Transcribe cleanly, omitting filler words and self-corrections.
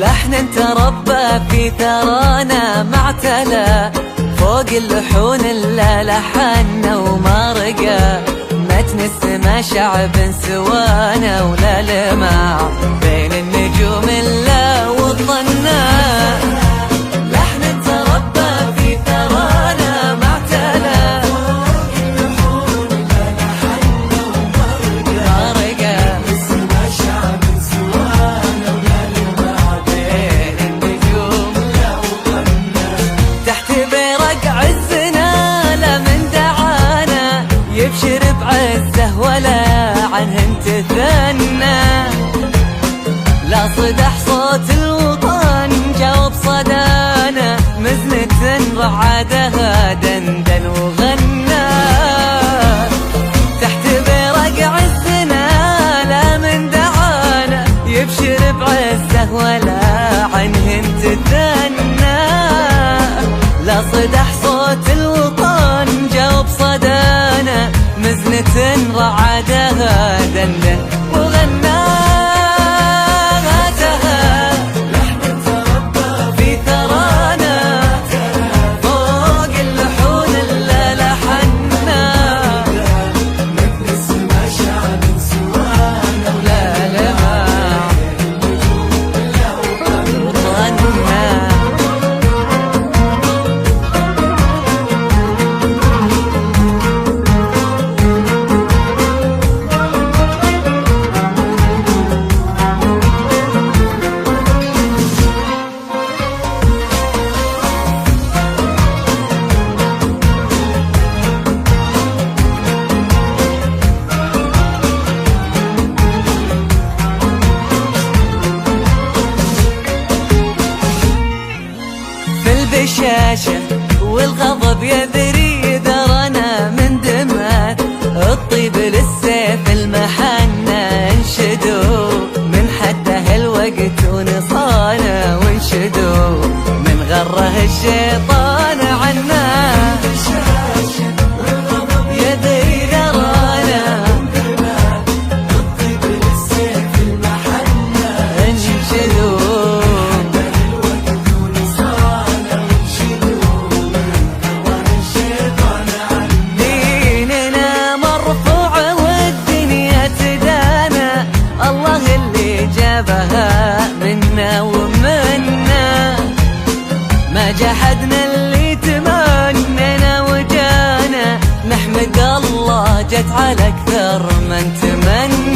لحن تربى في ثرانا معتلى فوق اللحون الا لحنا وما رقى متن السما شعب سوانا ولا لمع بين النجوم الا وظنا لحن تربى في ثرانا معتلى فوق اللحون الا لحنا وما رقى السما شعب سوانا ولا لمع بين النجوم الا وظنا تحت برق عزنا لا من دعانا يبشر بعزه ولا عنهن تثنى لا صدح صوت الوطن جاوب صدانا مزنة رعادها دندن وغنى تحت برق عزنا لا من دعانا يبشر بعزه ولا عنهن تثنى لا صدح صوت الوطن جاوب صدانا مزنة رعادها دندن وغناتها لحن تربى في ثرانا فوق اللحون الا لحنا مثل السما شعب سوانا ولا لمع وظنا البشاشة والغضب يذري ذرنا من دمات الطيب للسيف المحنة انشدوا من حده الوقت ونصانا وانشدوا من غره الشيطان عنا يذري ذرنا الطيب للسيف المحنة انشدوا منا ومنا ما جحدنا اللي تمنينا وجانا نحمد الله جت على اكثر من تمنى